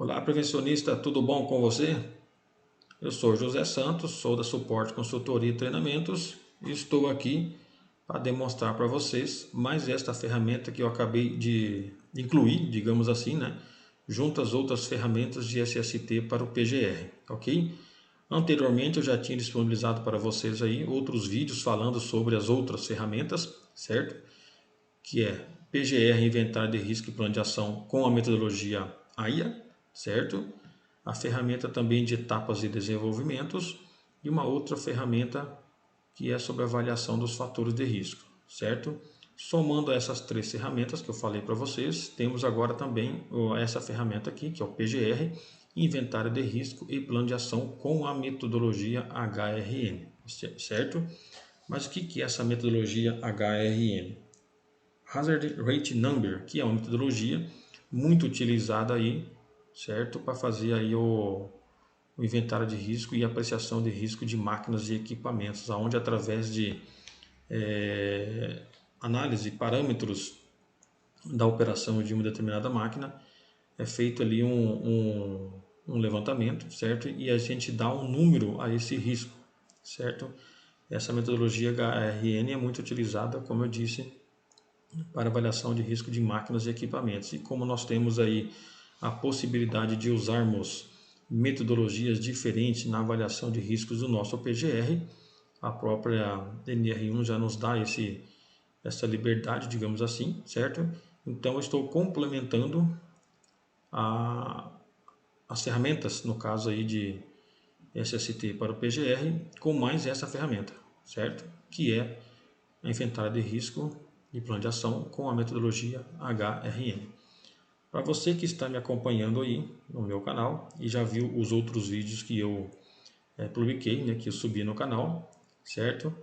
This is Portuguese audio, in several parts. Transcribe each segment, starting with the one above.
Olá, prevencionista, tudo bom com você? Eu sou José Santos, sou da Suporte Consultoria e Treinamentos e estou aqui para demonstrar para vocês mais esta ferramenta que eu acabei de incluir, digamos assim, né? Junto às outras ferramentas de SST para o PGR, ok? Anteriormente eu já tinha disponibilizado para vocês aí outros vídeos falando sobre as outras ferramentas, certo? Que é PGR, Inventário de Risco e Plano de Ação com a metodologia AIA, certo? A ferramenta também de etapas e desenvolvimentos e uma outra ferramenta que é sobre avaliação dos fatores de risco, certo? Somando essas três ferramentas que eu falei para vocês, temos agora também essa ferramenta aqui, que é o PGR, Inventário de Risco e Plano de Ação com a metodologia HRN, certo? Mas o que é essa metodologia HRN? Hazard Rate Number, que é uma metodologia muito utilizada aí, certo, para fazer aí o inventário de risco e apreciação de risco de máquinas e equipamentos, onde através de análise de parâmetros da operação de uma determinada máquina é feito ali um levantamento, certo, e a gente dá um número a esse risco, certo. Essa metodologia HRN é muito utilizada, como eu disse, para avaliação de risco de máquinas e equipamentos. E como nós temos aí a possibilidade de usarmos metodologias diferentes na avaliação de riscos do nosso PGR, a própria NR1 já nos dá essa liberdade, digamos assim, certo? Então eu estou complementando as ferramentas, no caso aí de SST para o PGR, com mais essa ferramenta, certo? Que é a inventário de risco e plano de ação com a metodologia HRN. Para você que está me acompanhando aí no meu canal e já viu os outros vídeos que eu publiquei, né, que eu subi no canal, certo?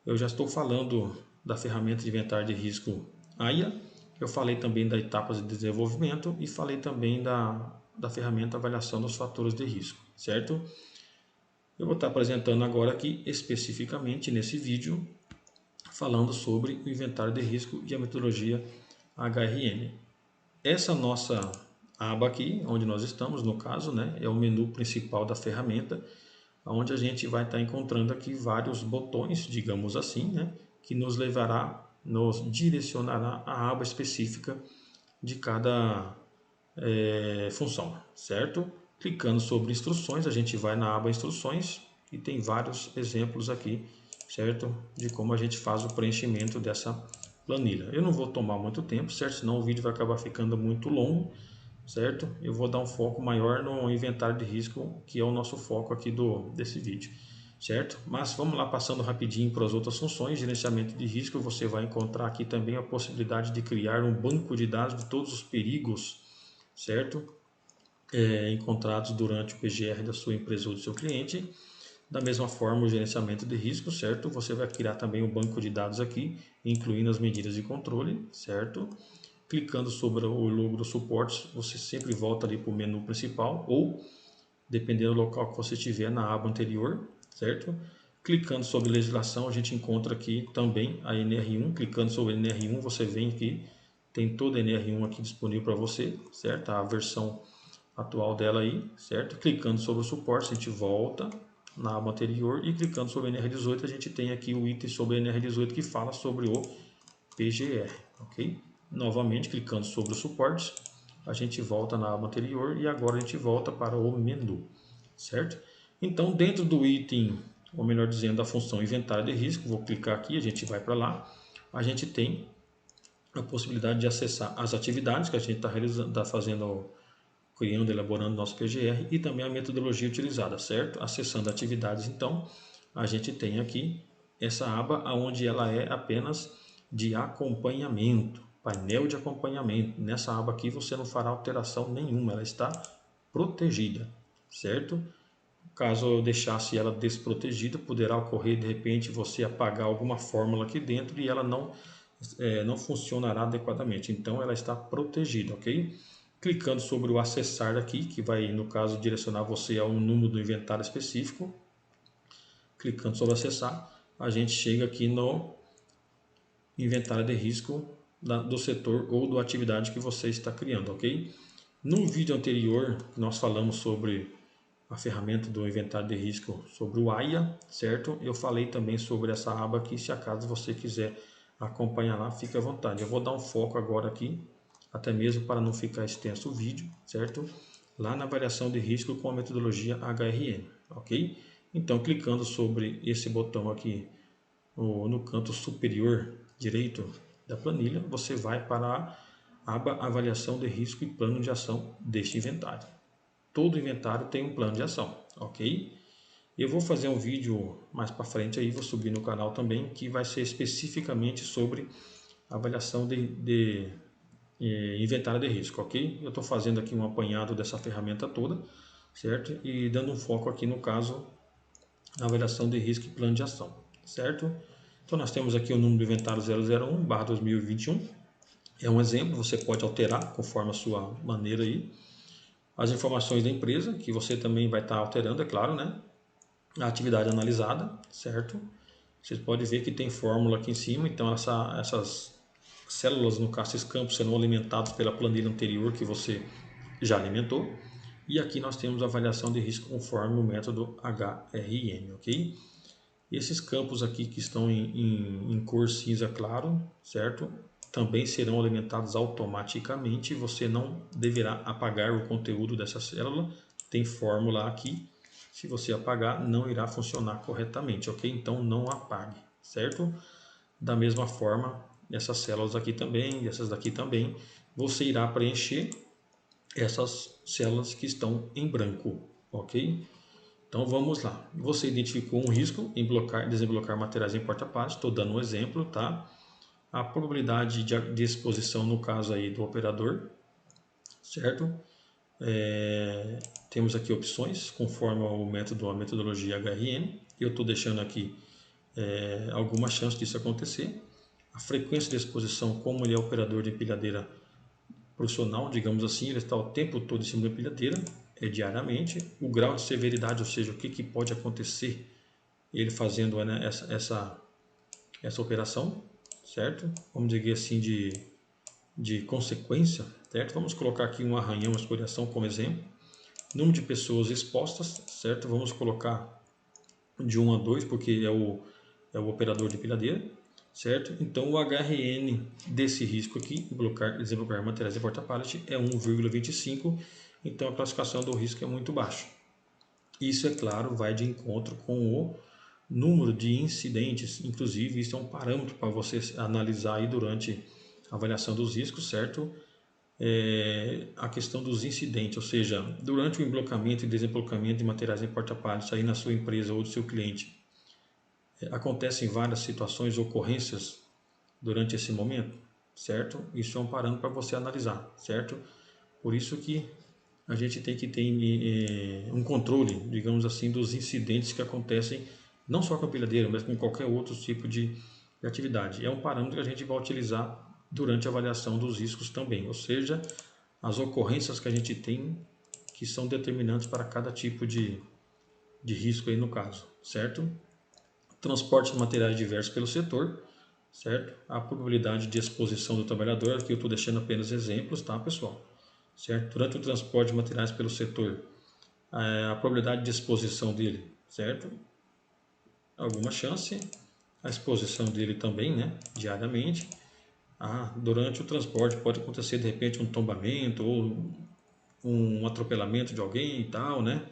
Eu já estou falando da ferramenta de inventário de risco AIA, eu falei também das etapas de desenvolvimento e falei também da ferramenta avaliação dos fatores de risco, certo? Eu vou estar apresentando agora aqui especificamente nesse vídeo falando sobre o inventário de risco e a metodologia HRN. Essa nossa aba aqui, onde nós estamos, no caso, né, é o menu principal da ferramenta, onde a gente vai estar encontrando aqui vários botões, digamos assim, né, que nos direcionará à aba específica de cada função, certo? Clicando sobre instruções, a gente vai na aba instruções e tem vários exemplos aqui, certo? De como a gente faz o preenchimento dessa planilha. Eu não vou tomar muito tempo, certo? Senão o vídeo vai acabar ficando muito longo, certo? Eu vou dar um foco maior no inventário de risco, que é o nosso foco aqui desse vídeo, certo? Mas vamos lá passando rapidinho para as outras funções. Gerenciamento de risco, você vai encontrar aqui também a possibilidade de criar um banco de dados de todos os perigos, certo? Encontrados durante o PGR da sua empresa ou do seu cliente. Da mesma forma, o gerenciamento de risco, certo? Você vai criar também um banco de dados aqui, incluindo as medidas de controle, certo? Clicando sobre o logo do suporte, você sempre volta ali para o menu principal ou, dependendo do local que você estiver, na aba anterior, certo? Clicando sobre legislação, a gente encontra aqui também a NR1. Clicando sobre a NR1, você vem aqui, tem toda a NR1 aqui disponível para você, certo? A versão atual dela aí, certo? Clicando sobre o suporte, a gente volta na aba anterior e clicando sobre NR18 a gente tem aqui o item sobre NR18 que fala sobre o PGR, ok? Novamente clicando sobre o suporte, a gente volta na aba anterior e agora a gente volta para o menu, certo? Então dentro do item, ou melhor dizendo, da função inventário de risco, vou clicar aqui, a gente vai para lá, a gente tem a possibilidade de acessar as atividades que a gente está fazendo, criando, elaborando nosso PGR e também a metodologia utilizada, certo? Acessando atividades, então, a gente tem aqui essa aba onde ela é apenas de acompanhamento, painel de acompanhamento. Nessa aba aqui você não fará alteração nenhuma, ela está protegida, certo? Caso eu deixasse ela desprotegida, poderá ocorrer de repente você apagar alguma fórmula aqui dentro e ela não funcionará adequadamente. Então ela está protegida, ok? Clicando sobre o acessar aqui, que vai no caso direcionar você a um número do inventário específico. Clicando sobre acessar, a gente chega aqui no inventário de risco do setor ou da atividade que você está criando, ok? No vídeo anterior, nós falamos sobre a ferramenta do inventário de risco, sobre o AIA, certo? Eu falei também sobre essa aba aqui, se acaso você quiser acompanhar lá, fique à vontade. Eu vou dar um foco agora aqui, até mesmo para não ficar extenso o vídeo, certo? Lá na avaliação de risco com a metodologia HRM, ok? Então, clicando sobre esse botão aqui no canto superior direito da planilha, você vai para a aba avaliação de risco e plano de ação deste inventário. Todo inventário tem um plano de ação, ok? Eu vou fazer um vídeo mais para frente aí, vou subir no canal também, que vai ser especificamente sobre avaliação de inventário de risco, ok? Eu estou fazendo aqui um apanhado dessa ferramenta toda, certo? E dando um foco aqui no caso, na avaliação de risco e plano de ação, certo? Então nós temos aqui o número do inventário 001/2021, é um exemplo, você pode alterar conforme a sua maneira aí. As informações da empresa, que você também vai estar alterando, é claro, né? A atividade analisada, certo? Vocês podem ver que tem fórmula aqui em cima, então essas células, no caso, esses campos serão alimentados pela planilha anterior que você já alimentou. E aqui nós temos a avaliação de risco conforme o método HRM, ok? E esses campos aqui que estão em cor cinza claro, certo? Também serão alimentados automaticamente, você não deverá apagar o conteúdo dessa célula, tem fórmula aqui, se você apagar não irá funcionar corretamente, ok? Então não apague, certo? Da mesma forma, essas células aqui também, essas daqui também, você irá preencher essas células que estão em branco, ok? Então vamos lá. Você identificou um risco em desemblocar materiais em porta-pallet. Estou dando um exemplo, tá? A probabilidade de exposição no caso aí do operador, certo? Temos aqui opções conforme a metodologia HRM. Eu estou deixando aqui alguma chance disso acontecer. A frequência de exposição, como ele é operador de empilhadeira profissional, digamos assim, ele está o tempo todo em cima da empilhadeira, diariamente. O grau de severidade, ou seja, o que pode acontecer ele fazendo, né, essa operação, certo? Vamos dizer assim, de consequência, certo? Vamos colocar aqui um arranhão, uma escoriação como exemplo. Número de pessoas expostas, certo? Vamos colocar de 1 a 2, porque é o operador de empilhadeira, certo? Então o HRN desse risco aqui, desemblocar materiais em porta-pallet, é 1,25, então a classificação do risco é muito baixa. Isso, é claro, vai de encontro com o número de incidentes, inclusive isso é um parâmetro para você analisar aí durante a avaliação dos riscos, certo? A questão dos incidentes, ou seja, durante o emblocamento e desemblocamento de materiais em porta-pallet aí na sua empresa ou do seu cliente, acontecem várias situações, ocorrências durante esse momento, certo? Isso é um parâmetro para você analisar, certo? Por isso que a gente tem que ter um controle, digamos assim, dos incidentes que acontecem não só com a empilhadeira, mas com qualquer outro tipo de atividade. É um parâmetro que a gente vai utilizar durante a avaliação dos riscos também, ou seja, as ocorrências que a gente tem que são determinantes para cada tipo de risco aí no caso, certo? Transporte de materiais diversos pelo setor, certo? A probabilidade de exposição do trabalhador, aqui eu estou deixando apenas exemplos, tá, pessoal? Certo? Durante o transporte de materiais pelo setor, a probabilidade de exposição dele, certo? Alguma chance, a exposição dele também, né, diariamente. Durante o transporte pode acontecer de repente um tombamento ou um atropelamento de alguém e tal, né?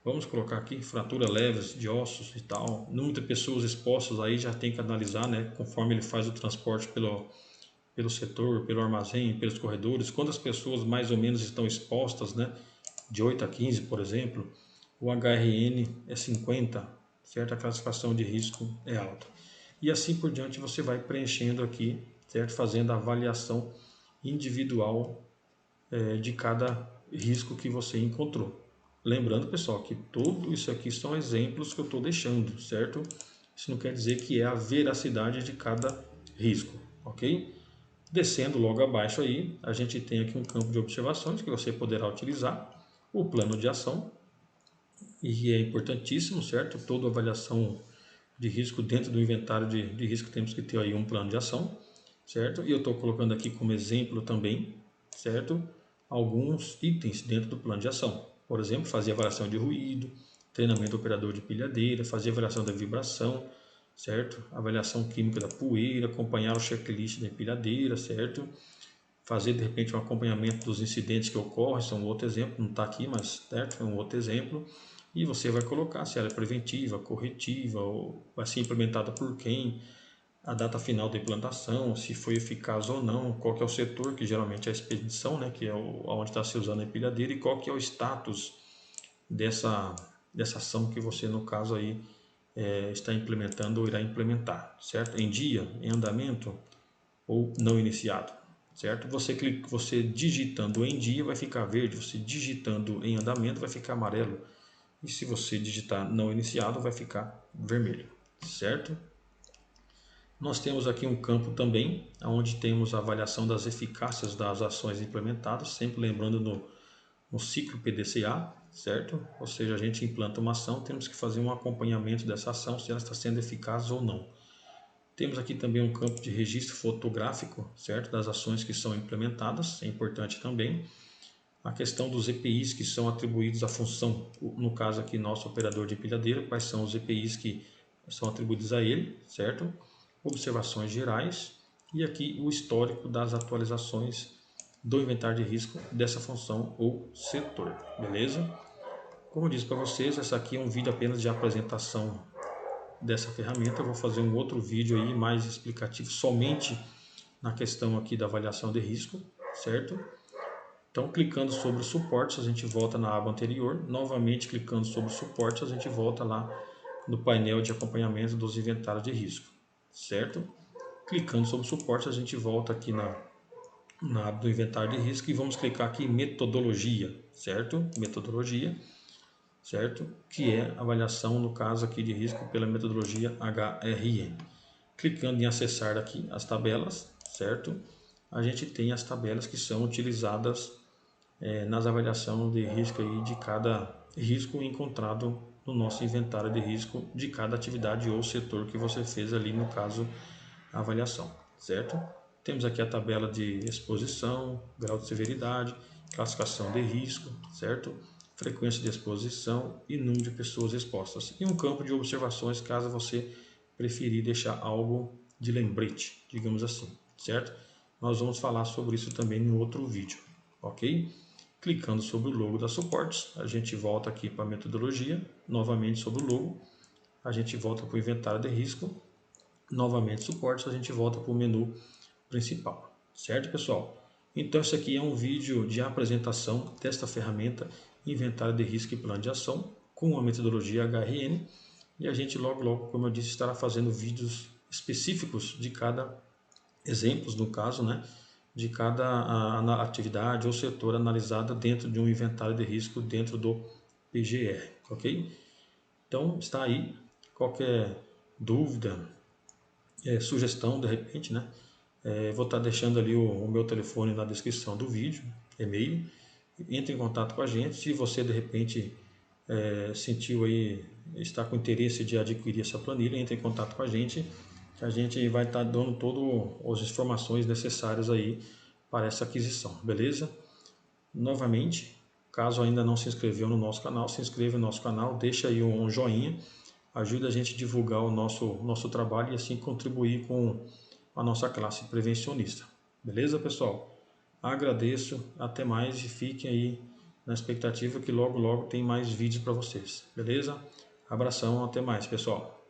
Vamos colocar aqui fratura leves de ossos e tal. Número de pessoas expostas aí já tem que analisar, né? Conforme ele faz o transporte pelo setor, pelo armazém, pelos corredores. Quantas pessoas mais ou menos estão expostas, né? De 8 a 15, por exemplo. O HRN é 50, certo? A classificação de risco é alta. E assim por diante você vai preenchendo aqui, certo? Fazendo a avaliação individual de cada risco que você encontrou. Lembrando, pessoal, que tudo isso aqui são exemplos que eu estou deixando, certo? Isso não quer dizer que é a veracidade de cada risco, ok? Descendo logo abaixo aí, a gente tem aqui um campo de observações que você poderá utilizar, o plano de ação, e é importantíssimo, certo? Toda avaliação de risco dentro do inventário de risco temos que ter aí um plano de ação, certo? E eu estou colocando aqui como exemplo também, certo? alguns itens dentro do plano de ação. Por exemplo, fazer avaliação de ruído, treinamento do operador de pilhadeira, fazer avaliação da vibração, certo? Avaliação química da poeira, acompanhar o checklist da empilhadeira, certo? Fazer de repente um acompanhamento dos incidentes que ocorrem, são um outro exemplo, não está aqui, mas certo? É um outro exemplo. E você vai colocar se ela é preventiva, corretiva, ou vai ser implementada por quem, a data final da implantação, se foi eficaz ou não, qual que é o setor, que geralmente é a expedição, né, que é onde está se usando a empilhadeira, e qual que é o status dessa ação que você, no caso aí, está implementando ou irá implementar, certo? Em dia, em andamento ou não iniciado, certo? Você digitando em dia vai ficar verde, você digitando em andamento vai ficar amarelo, e se você digitar não iniciado vai ficar vermelho, certo? Nós temos aqui um campo também, onde temos a avaliação das eficácias das ações implementadas, sempre lembrando no ciclo PDCA, certo? Ou seja, a gente implanta uma ação, temos que fazer um acompanhamento dessa ação, se ela está sendo eficaz ou não. Temos aqui também um campo de registro fotográfico, certo? Das ações que são implementadas, é importante também. A questão dos EPIs que são atribuídos à função, no caso aqui nosso operador de empilhadeira, quais são os EPIs que são atribuídos a ele, certo? Observações gerais e aqui o histórico das atualizações do inventário de risco dessa função ou setor, beleza? Como eu disse para vocês, essa aqui é um vídeo apenas de apresentação dessa ferramenta. Eu vou fazer um outro vídeo aí mais explicativo somente na questão aqui da avaliação de risco, certo? Então, clicando sobre suportes, a gente volta na aba anterior. Novamente, clicando sobre suportes, a gente volta lá no painel de acompanhamento dos inventários de risco, certo? Clicando sobre suporte, a gente volta aqui na aba do inventário de risco e vamos clicar aqui em metodologia, certo? Metodologia, certo? Que é avaliação, no caso aqui de risco pela metodologia HRM. Clicando em acessar aqui as tabelas, certo? A gente tem as tabelas que são utilizadas nas avaliações de risco aí de cada risco encontrado no nosso inventário de risco de cada atividade ou setor que você fez ali, no caso, a avaliação, certo? Temos aqui a tabela de exposição, grau de severidade, classificação de risco, certo? Frequência de exposição e número de pessoas expostas. E um campo de observações, caso você preferir deixar algo de lembrete, digamos assim, certo? Nós vamos falar sobre isso também no outro vídeo, ok? Clicando sobre o logo da suportes, a gente volta aqui para a metodologia, novamente sobre o logo, a gente volta para o inventário de risco, novamente suportes, a gente volta para o menu principal, certo, pessoal? Então, esse aqui é um vídeo de apresentação desta ferramenta Inventário de Risco e Plano de Ação com a metodologia HRN, e a gente logo, como eu disse, estará fazendo vídeos específicos de cada exemplos, no caso, né, de cada atividade ou setor analisada dentro de um inventário de risco dentro do PGR, ok? Então, está aí. Qualquer dúvida, sugestão, de repente, né? Vou estar deixando ali o meu telefone na descrição do vídeo, e-mail. Entre em contato com a gente. Se você, de repente, sentiu aí, está com interesse de adquirir essa planilha, entre em contato com a gente, que a gente vai estar dando todas as informações necessárias aí para essa aquisição, beleza? Novamente, caso ainda não se inscreveu no nosso canal, se inscreva no nosso canal, deixa aí um joinha, ajuda a gente a divulgar o nosso trabalho e assim contribuir com a nossa classe prevencionista. Beleza, pessoal? Agradeço, até mais e fiquem aí na expectativa que logo tem mais vídeos para vocês. Beleza? Abração, até mais, pessoal.